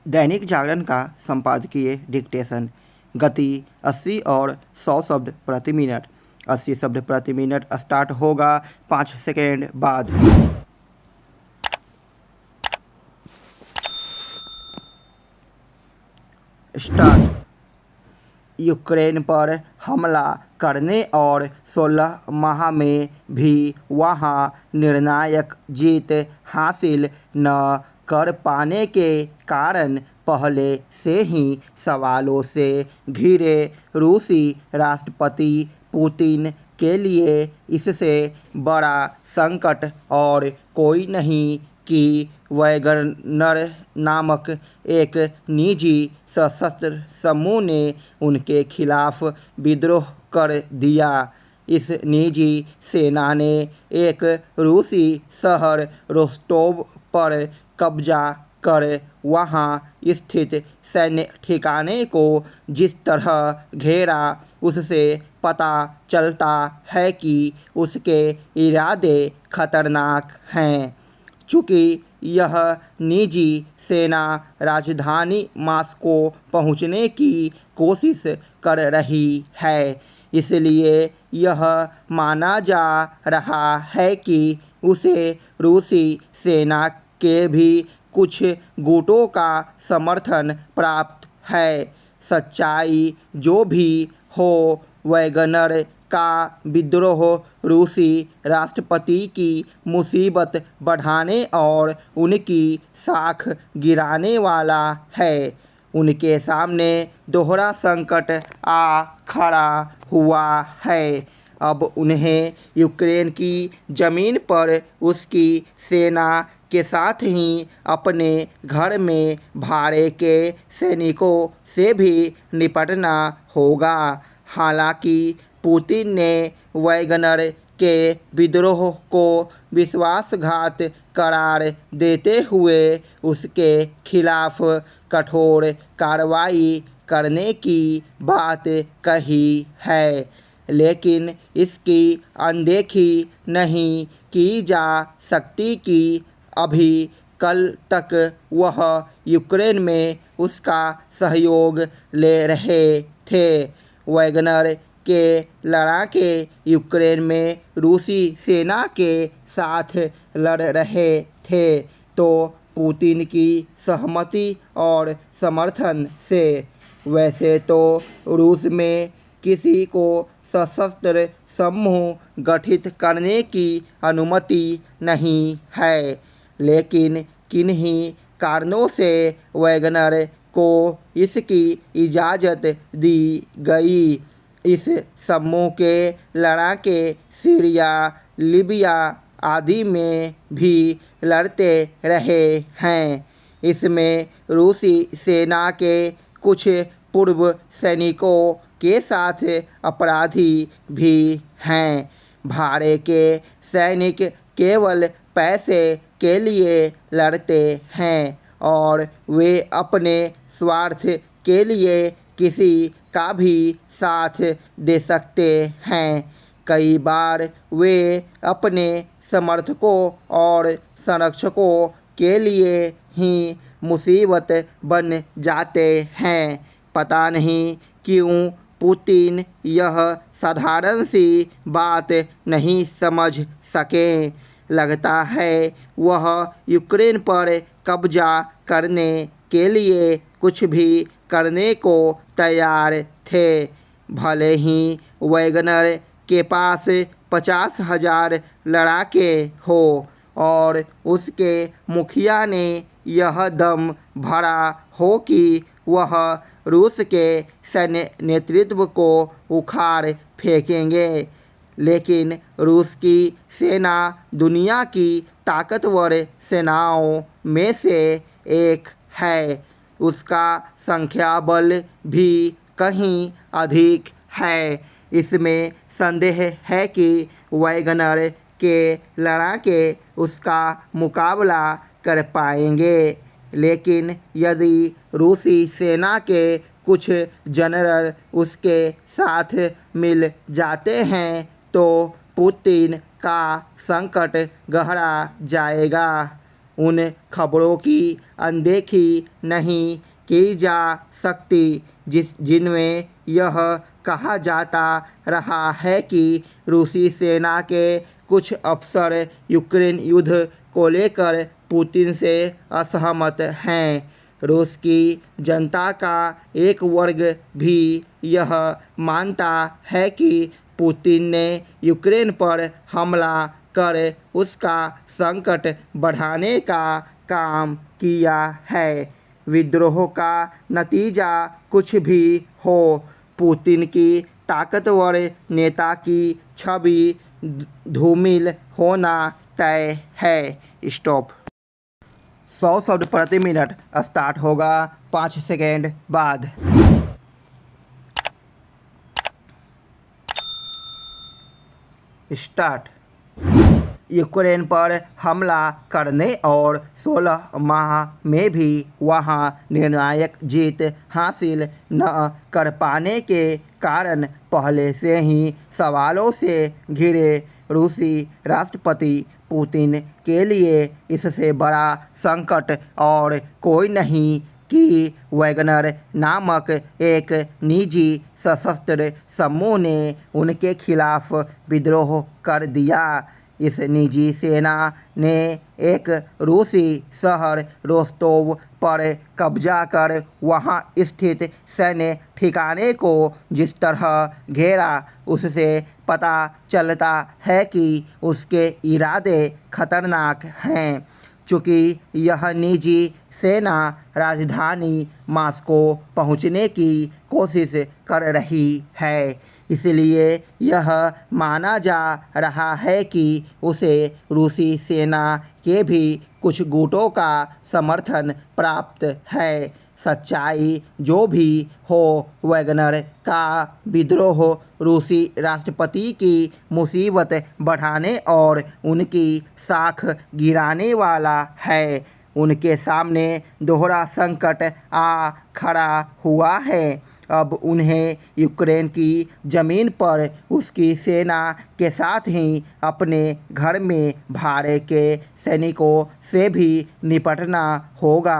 दैनिक जागरण का संपादकीय डिक्टेशन। गति 80 और 100 शब्द प्रति मिनट। 80 शब्द प्रति मिनट स्टार्ट होगा 5 सेकेंड बाद। स्टार्ट। यूक्रेन पर हमला करने और 16 माह में भी वहां निर्णायक जीत हासिल न कर पाने के कारण पहले से ही सवालों से घिरे रूसी राष्ट्रपति पुतिन के लिए इससे बड़ा संकट और कोई नहीं कि वैगनर नामक एक निजी सशस्त्र समूह ने उनके खिलाफ विद्रोह कर दिया। इस निजी सेना ने एक रूसी शहर रोस्टोव पर कब्जा कर वहां स्थित सैन्य ठिकाने को जिस तरह घेरा, उससे पता चलता है कि उसके इरादे खतरनाक हैं। चूँकि यह निजी सेना राजधानी मॉस्को पहुंचने की कोशिश कर रही है, इसलिए यह माना जा रहा है कि उसे रूसी सेना के भी कुछ गुटों का समर्थन प्राप्त है। सच्चाई जो भी हो, वैगनर का विद्रोह रूसी राष्ट्रपति की मुसीबत बढ़ाने और उनकी साख गिराने वाला है। उनके सामने दोहरा संकट आ खड़ा हुआ है। अब उन्हें यूक्रेन की जमीन पर उसकी सेना के साथ ही अपने घर में भाड़े के सैनिकों से भी निपटना होगा। हालांकि पुतिन ने वैगनर के विद्रोह को विश्वासघात करार देते हुए उसके खिलाफ कठोर कार्रवाई करने की बात कही है, लेकिन इसकी अनदेखी नहीं की जा सकती कि अभी कल तक वह यूक्रेन में उसका सहयोग ले रहे थे। वैगनर के लड़ाके यूक्रेन में रूसी सेना के साथ लड़ रहे थे, तो पुतिन की सहमति और समर्थन से। वैसे तो रूस में किसी को सशस्त्र समूह गठित करने की अनुमति नहीं है, लेकिन किन्हीं कारणों से वैगनर को इसकी इजाज़त दी गई। इस समूह के लड़ाके सीरिया, लीबिया आदि में भी लड़ते रहे हैं। इसमें रूसी सेना के कुछ पूर्व सैनिकों के साथ अपराधी भी हैं। भाड़े के सैनिक केवल पैसे के लिए लड़ते हैं और वे अपने स्वार्थ के लिए किसी का भी साथ दे सकते हैं। कई बार वे अपने समर्थकों और संरक्षकों के लिए ही मुसीबत बन जाते हैं। पता नहीं क्यों पुतिन यह साधारण सी बात नहीं समझ सके। लगता है वह यूक्रेन पर कब्जा करने के लिए कुछ भी करने को तैयार थे। भले ही वैगनर के पास 50,000 लड़ाके हो और उसके मुखिया ने यह दम भरा हो कि वह रूस के सैन्य नेतृत्व को उखाड़ फेंकेंगे, लेकिन रूस की सेना दुनिया की ताकतवर सेनाओं में से एक है। उसका संख्याबल भी कहीं अधिक है। इसमें संदेह है कि वैगनर के लड़ाके उसका मुकाबला कर पाएंगे, लेकिन यदि रूसी सेना के कुछ जनरल उसके साथ मिल जाते हैं तो पुतिन का संकट गहरा जाएगा। उन खबरों की अनदेखी नहीं की जा सकती जिनमें यह कहा जाता रहा है कि रूसी सेना के कुछ अफसर यूक्रेन युद्ध को लेकर पुतिन से असहमत हैं। रूस की जनता का एक वर्ग भी यह मानता है कि पुतिन ने यूक्रेन पर हमला कर उसका संकट बढ़ाने का काम किया है। विद्रोह का नतीजा कुछ भी हो, पुतिन की ताकतवर नेता की छवि धूमिल होना तय है। स्टॉप। 100 शब्द प्रति मिनट स्टार्ट होगा 5 सेकेंड बाद। स्टार्ट। यूक्रेन पर हमला करने और 16 माह में भी वहां निर्णायक जीत हासिल न कर पाने के कारण पहले से ही सवालों से घिरे रूसी राष्ट्रपति पुतिन के लिए इससे बड़ा संकट और कोई नहीं कि वैगनर नामक एक निजी सशस्त्र समूह ने उनके खिलाफ विद्रोह कर दिया। इस निजी सेना ने एक रूसी शहर रोस्तोव पर कब्जा कर वहां स्थित सैन्य ठिकाने को जिस तरह घेरा, उससे पता चलता है कि उसके इरादे खतरनाक हैं। चूँकि यह निजी सेना राजधानी मास्को पहुंचने की कोशिश कर रही है, इसलिए यह माना जा रहा है कि उसे रूसी सेना के भी कुछ गुटों का समर्थन प्राप्त है। सच्चाई जो भी हो, वैगनर का विद्रोह रूसी राष्ट्रपति की मुसीबत बढ़ाने और उनकी साख गिराने वाला है। उनके सामने दोहरा संकट आ खड़ा हुआ है। अब उन्हें यूक्रेन की ज़मीन पर उसकी सेना के साथ ही अपने घर में भाड़े के सैनिकों से भी निपटना होगा।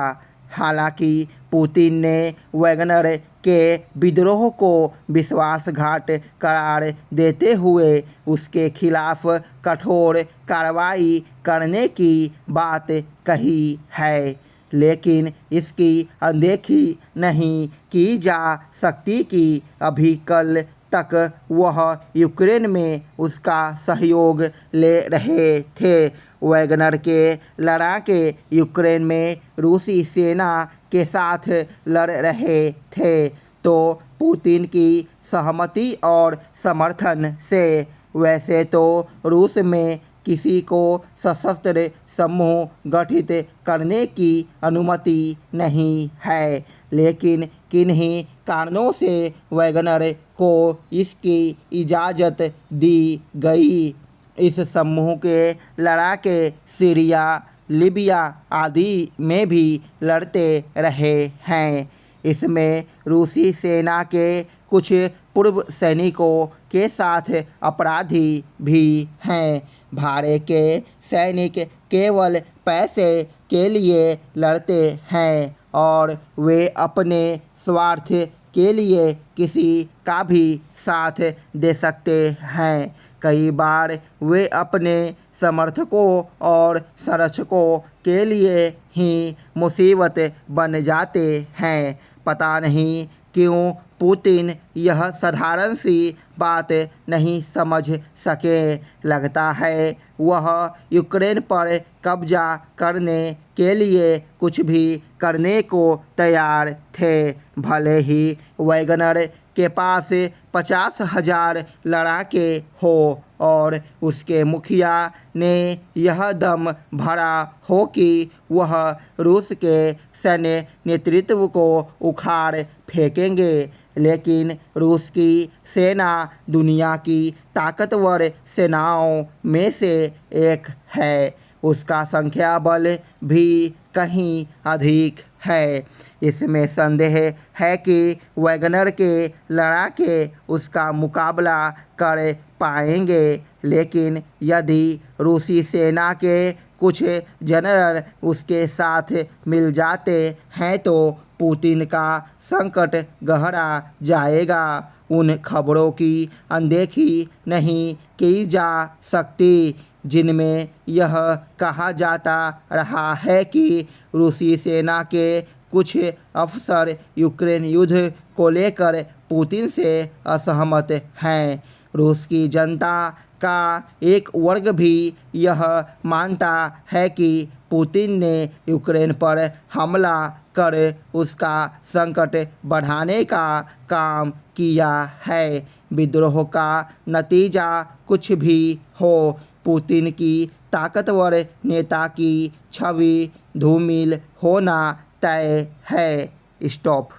हालांकि पुतिन ने वैगनर के विद्रोह को विश्वासघात करार देते हुए उसके खिलाफ कठोर कार्रवाई करने की बात कही है, लेकिन इसकी अनदेखी नहीं की जा सकती कि अभी कल तक वह यूक्रेन में उसका सहयोग ले रहे थे। वैगनर के लड़ाके यूक्रेन में रूसी सेना के साथ लड़ रहे थे, तो पुतिन की सहमति और समर्थन से। वैसे तो रूस में किसी को सशस्त्र समूह गठित करने की अनुमति नहीं है, लेकिन किन्हीं कारणों से वैगनर को इसकी इजाज़त दी गई। इस समूह के लड़ाके सीरिया, लीबिया आदि में भी लड़ते रहे हैं। इसमें रूसी सेना के कुछ पूर्व सैनिकों के साथ अपराधी भी हैं। भाड़े के सैनिक केवल पैसे के लिए लड़ते हैं और वे अपने स्वार्थ के लिए किसी का भी साथ दे सकते हैं। कई बार वे अपने समर्थकों और संरक्षकों के लिए ही मुसीबत बन जाते हैं। पता नहीं क्यों पुतिन यह साधारण सी बात नहीं समझ सके। लगता है वह यूक्रेन पर कब्जा करने के लिए कुछ भी करने को तैयार थे। भले ही वैगनर के पास 50,000 लड़ाके हो और उसके मुखिया ने यह दम भरा हो कि वह रूस के सैन्य नेतृत्व को उखाड़ फेंकेंगे, लेकिन रूस की सेना दुनिया की ताकतवर सेनाओं में से एक है। उसका संख्या बल भी कहीं अधिक है। इसमें संदेह है कि वैगनर के लड़ाके उसका मुकाबला कर पाएंगे, लेकिन यदि रूसी सेना के कुछ जनरल उसके साथ मिल जाते हैं तो पुतिन का संकट गहरा जाएगा। उन खबरों की अनदेखी नहीं की जा सकती जिनमें यह कहा जाता रहा है कि रूसी सेना के कुछ अफसर यूक्रेन युद्ध को लेकर पुतिन से असहमत हैं। रूस की जनता का एक वर्ग भी यह मानता है कि पुतिन ने यूक्रेन पर हमला कर उसका संकट बढ़ाने का काम किया है। विद्रोह का नतीजा कुछ भी हो, पुतिन की ताकतवर नेता की छवि धूमिल होना तय है। स्टॉप।